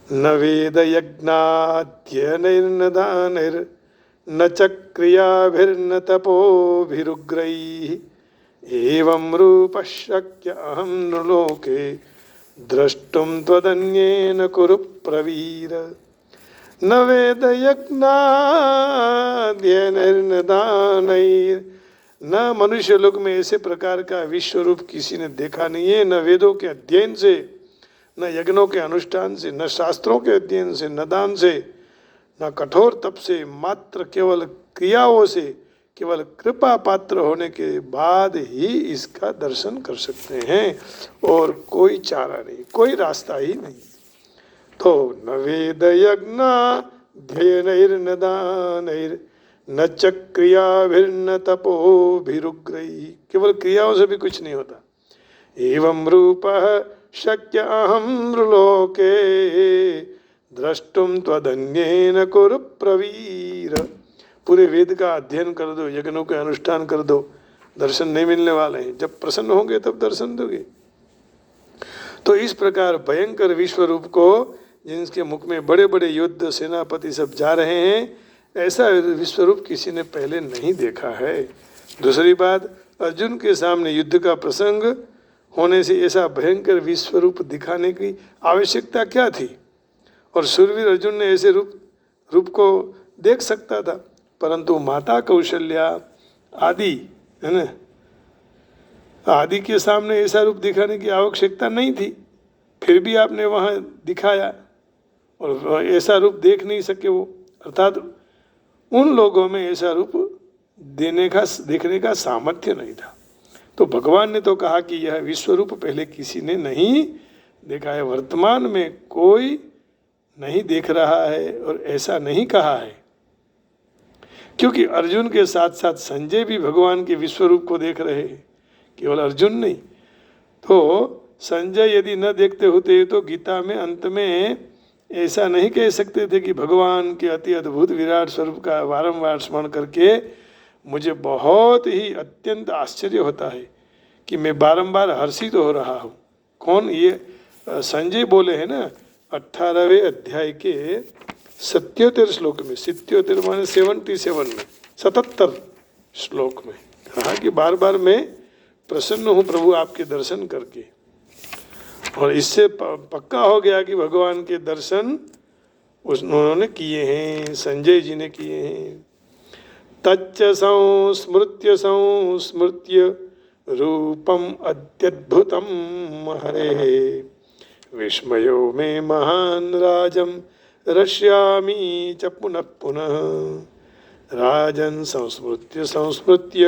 न वेद यज्ञाध्ययनैर्न दानैर्न च क्रियाभिर्न तपोभिरुग्रैः एवं रूपः शक्य अहं नृलोके द्रष्टुं त्वदन्येन कुरु प्रवीर। न वेद यज्ञाध्ययनैर्न दानैर्, न मनुष्य लोक में ऐसे प्रकार का विश्व रूप किसी ने देखा नहीं है, न वेदों के अध्ययन से, न यज्ञों के अनुष्ठान से, न शास्त्रों के अध्ययन से, न दान से, न कठोर तप से, मात्र केवल क्रियाओं से, केवल कृपा पात्र होने के बाद ही इसका दर्शन कर सकते हैं, और कोई चारा नहीं, कोई रास्ता ही नहीं। तो न वेद यज्ञाध्ययनैर्न दानैर्न च क्रियाभिर्न तपोभिरुग्रैः, केवल क्रियाओं से भी कुछ नहीं होता। एवं रूपः शक्य अहं नृलोके द्रष्टुम त्वदन्येन कुरु प्रवीर। पूरे वेद का अध्ययन कर दो, यज्ञों के अनुष्ठान कर दो, दर्शन नहीं मिलने वाले हैं। जब प्रसन्न होंगे तब दर्शन दोगे। तो इस प्रकार भयंकर विश्व रूप को, जिनके मुख में बड़े बड़े युद्ध सेनापति सब जा रहे हैं, ऐसा विश्व रूप किसी ने पहले नहीं देखा है। दूसरी बात, अर्जुन के सामने युद्ध का प्रसंग होने से ऐसा भयंकर विश्व रूप दिखाने की आवश्यकता क्या थी? और शूरवीर अर्जुन ने ऐसे रूप को देख सकता था, परंतु माता कौशल्या आदि, है ना, आदि के सामने ऐसा रूप दिखाने की आवश्यकता नहीं थी, फिर भी आपने वहाँ दिखाया, और ऐसा रूप देख नहीं सके वो, अर्थात उन लोगों में ऐसा रूप देखने का सामर्थ्य नहीं था। तो भगवान ने तो कहा कि यह विश्व रूप पहले किसी ने नहीं देखा है, वर्तमान में कोई नहीं देख रहा है, और ऐसा नहीं कहा है, क्योंकि अर्जुन के साथ साथ संजय भी भगवान के विश्व रूप को देख रहे हैं, केवल अर्जुन नहीं। तो संजय यदि न देखते होते तो गीता में अंत में ऐसा नहीं कह सकते थे कि भगवान के अति अद्भुत विराट स्वरूप का बारंबार स्मरण करके मुझे बहुत ही अत्यंत आश्चर्य होता है कि मैं बारंबार हर्षित हो रहा हूँ। कौन? ये संजय बोले हैं ना 18वें अध्याय के 77 श्लोक में, 77 माने 77 में, 77 श्लोक में कहा कि बार बार मैं प्रसन्न हूँ प्रभु आपके दर्शन करके। और इससे पक्का हो गया कि भगवान के दर्शन उन्होंने किए हैं, संजय जी ने किए हैं। तच्च संस्मृत्य रूपम अत्यद्भुतम हरेः विस्मयो मे महान राजम रश्यामि च पुनः पुनः। राजन् संस्मृत्य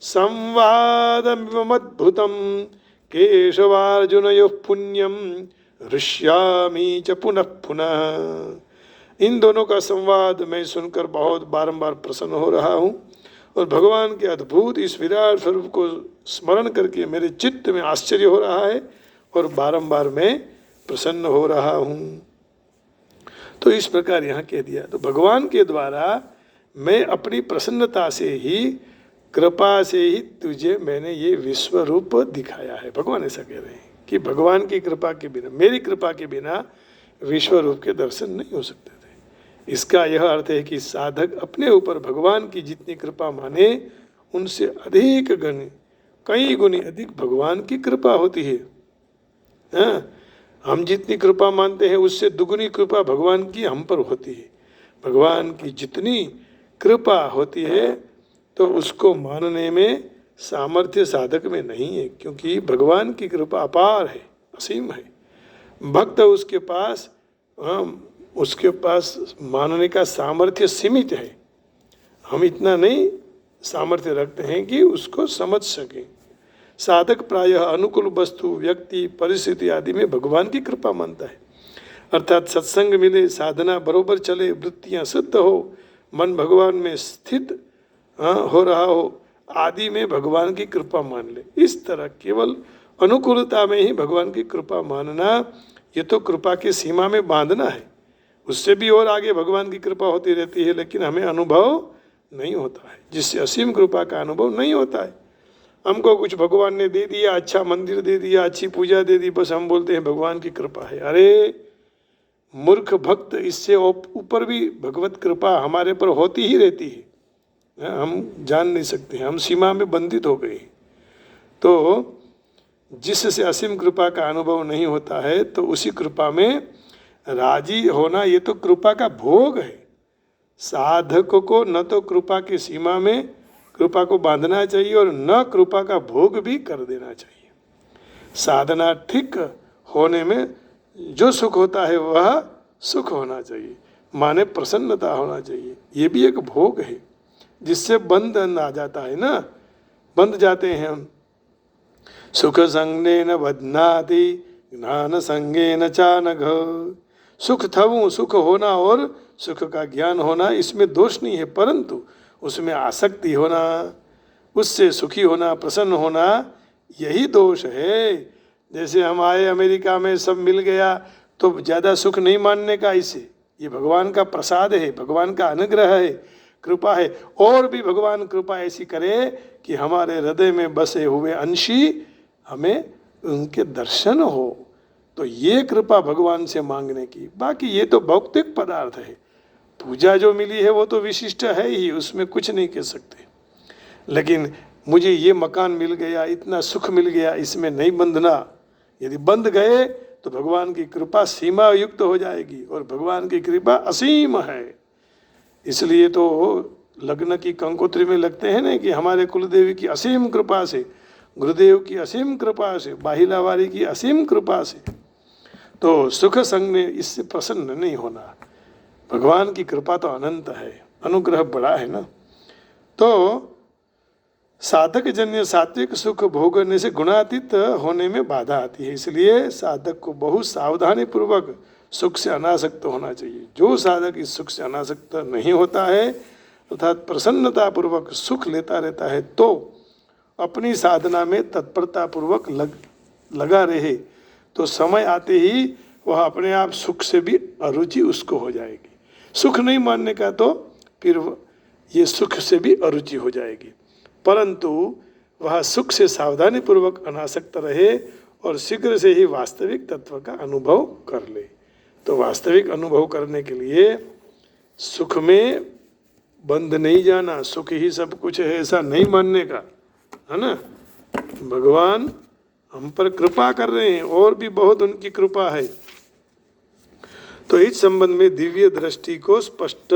संवादमिमद्भुतं केशवार्जुनयोः पुण्यं हृष्यामि च पुनः पुनः। इन दोनों का संवाद मैं सुनकर बहुत बारंबार प्रसन्न हो रहा हूँ, और भगवान के अद्भुत इस विराट स्वरूप को स्मरण करके मेरे चित्त में आश्चर्य हो रहा है, और बारंबार मैं प्रसन्न हो रहा हूँ। तो इस प्रकार यहाँ कह दिया। तो भगवान के द्वारा मैं अपनी प्रसन्नता से ही, कृपा से ही तुझे मैंने ये विश्व रूप दिखाया है। भगवान ऐसा कह रहे हैं कि भगवान की कृपा के बिना, मेरी कृपा के बिना विश्व रूप के दर्शन नहीं हो सकते थे। इसका यह अर्थ है कि साधक अपने ऊपर भगवान की जितनी कृपा माने, उनसे अधिक गुण, कई गुनी अधिक भगवान की कृपा होती है। हाँ, हम जितनी कृपा मानते हैं उससे दुगुनी कृपा भगवान की हम पर होती है। भगवान की जितनी कृपा होती है तो उसको मानने में सामर्थ्य साधक में नहीं है, क्योंकि भगवान की कृपा अपार है, असीम है। भक्त उसके पास मानने का सामर्थ्य सीमित है। हम इतना नहीं सामर्थ्य रखते हैं कि उसको समझ सकें। साधक प्रायः अनुकूल वस्तु, व्यक्ति, परिस्थिति आदि में भगवान की कृपा मानता है। अर्थात सत्संग मिले, साधना बरोबर चले, वृत्तियाँ शुद्ध हो, मन भगवान में स्थित हो रहा हो, आदि में भगवान की कृपा मान ले। इस तरह केवल अनुकूलता में ही भगवान की कृपा मानना, ये तो कृपा की सीमा में बांधना है। उससे भी और आगे भगवान की कृपा होती रहती है, लेकिन हमें अनुभव नहीं होता है, जिससे असीम कृपा का अनुभव नहीं होता है। हमको कुछ भगवान ने दे दिया, अच्छा मंदिर दे दिया, अच्छी पूजा दे दी, बस हम बोलते हैं भगवान की कृपा है। अरे मूर्ख भक्त इससे ऊपर भी भगवत कृपा हमारे पर होती ही रहती है, हम जान नहीं सकते, हम सीमा में बंधित हो गए। तो जिससे असीम कृपा का अनुभव नहीं होता है तो उसी कृपा में राजी होना ये तो कृपा का भोग है। साधक को न तो कृपा की सीमा में कृपा को बांधना चाहिए और न कृपा का भोग भी कर देना चाहिए। साधना ठीक होने में जो सुख होता है वह सुख होना चाहिए, माने प्रसन्नता होना चाहिए। ये भी एक भोग है जिससे बंधन आ जाता है ना, बंध जाते हैं हम। सुख संगेन बध्नाति ज्ञान संगेन चानघ। सुख थवु सुख होना और सुख का ज्ञान होना इसमें दोष नहीं है, परंतु उसमें आसक्ति होना, उससे सुखी होना, प्रसन्न होना, यही दोष है। जैसे हम आए अमेरिका में सब मिल गया तो ज़्यादा सुख नहीं मानने का, इसे ये भगवान का प्रसाद है, भगवान का अनुग्रह है, कृपा है। और भी भगवान कृपा ऐसी करे कि हमारे हृदय में बसे हुए अंशी हमें उनके दर्शन हो, तो ये कृपा भगवान से मांगने की। बाकी ये तो भौतिक पदार्थ है, पूजा जो मिली है वो तो विशिष्ट है ही, उसमें कुछ नहीं कह सकते। लेकिन मुझे ये मकान मिल गया, इतना सुख मिल गया, इसमें नहीं बंधना। यदि बंध गए तो भगवान की कृपा सीमा युक्त हो जाएगी और भगवान की कृपा असीम है। इसलिए तो लग्न की कंकोत्री में लगते हैं ना कि हमारे कुलदेवी की असीम कृपा से, गुरुदेव की असीम कृपा से, बाहिलावारी की असीम कृपा से। तो सुख संग में इससे प्रसन्न नहीं होना। भगवान की कृपा तो अनंत है, अनुग्रह बड़ा है ना। तो साधक जन्य सात्विक सुख भोगने से गुणातीत होने में बाधा आती है। इसलिए साधक को बहुत सावधानी पूर्वक सुख से अनासक्त होना चाहिए। जो साधक इस सुख से अनासक्त नहीं होता है अर्थात प्रसन्नता पूर्वक सुख लेता रहता है, तो अपनी साधना में तत्परता पूर्वक लगा रहे तो समय आते ही वह अपने आप सुख से भी अरुचि उसको हो जाएगी। सुख नहीं मानने का तो फिर ये सुख से भी अरुचि हो जाएगी, परंतु वह सुख से सावधानी पूर्वक अनासक्त रहे और शीघ्र से ही वास्तविक तत्व का अनुभव कर ले। तो वास्तविक अनुभव करने के लिए सुख में बंध नहीं जाना, सुख ही सब कुछ है ऐसा नहीं मानने का, है ना। भगवान हम पर कृपा कर रहे हैं और भी बहुत उनकी कृपा है। तो इस संबंध में दिव्य दृष्टि को स्पष्ट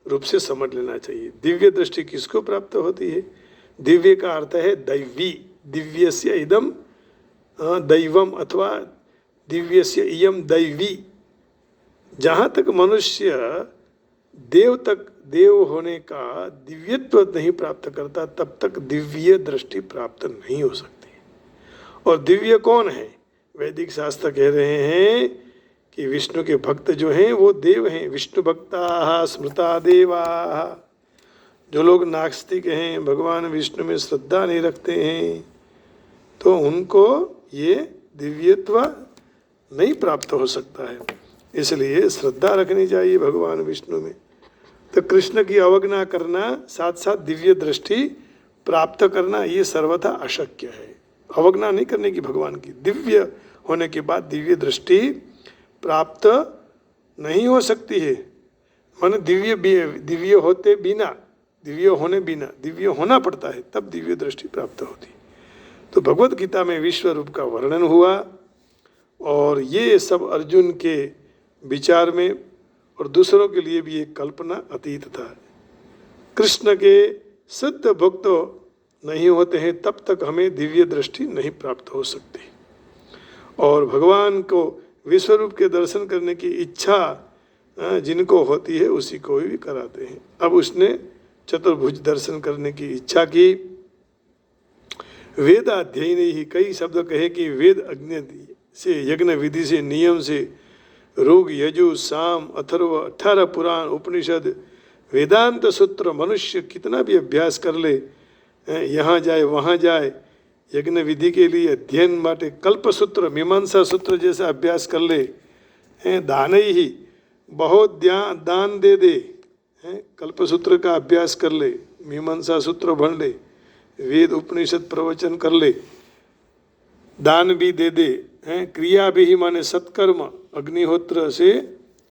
रूप से समझ लेना चाहिए। दिव्य दृष्टि किसको प्राप्त होती है? दिव्य का अर्थ है दैवी, दिव्यस्य इदम दैवम अथवा दिव्यस्य इयम दैवी। जहाँ तक मनुष्य देव होने का दिव्यत्व नहीं प्राप्त करता तब तक दिव्य दृष्टि प्राप्त नहीं हो सकती। और दिव्य कौन है? वैदिक शास्त्र कह रहे हैं कि विष्णु के भक्त जो हैं वो देव हैं। विष्णु भक्ता स्मृता देवा। जो लोग नास्तिक हैं, भगवान विष्णु में श्रद्धा नहीं रखते हैं, तो उनको ये दिव्यत्व नहीं प्राप्त हो सकता है। इसलिए श्रद्धा रखनी चाहिए भगवान विष्णु में। तो कृष्ण की अवज्ञा करना साथ साथ दिव्य दृष्टि प्राप्त करना ये सर्वथा अशक्य है। अवज्ञा नहीं करने की भगवान की। दिव्य होने के बाद दिव्य दृष्टि प्राप्त नहीं हो सकती है। माने दिव्य होते बिना, दिव्य होने बिना, दिव्य होना पड़ता है तब दिव्य दृष्टि प्राप्त होती। तो भगवत गीता में विश्व रूप का वर्णन हुआ और ये सब अर्जुन के विचार में और दूसरों के लिए भी एक कल्पना अतीत था। कृष्ण के सिद्ध भक्त नहीं होते हैं तब तक हमें दिव्य दृष्टि नहीं प्राप्त हो सकती। और भगवान को विश्वरूप के दर्शन करने की इच्छा जिनको होती है उसी को भी कराते हैं। अब उसने चतुर्भुज दर्शन करने की इच्छा की। वेद अध्ययन ही कई शब्द कहे कि वेद अग्नि से, यज्ञ विधि से, नियम से, ऋग यजु साम अथर्व 18 पुराण उपनिषद वेदांत सूत्र मनुष्य कितना भी अभ्यास कर ले, यहाँ जाए वहाँ जाए, यज्ञ विधि के लिए अध्ययन माटे कल्प सूत्र मीमांसा सूत्र जैसा अभ्यास कर ले, दान ही बहुत दान दे दे, कल्प सूत्र का अभ्यास कर ले, मीमांसा सूत्र भण ले, वेद उपनिषद प्रवचन कर ले, दान भी दे दे, क्रिया भी ही माने सत्कर्म अग्निहोत्र से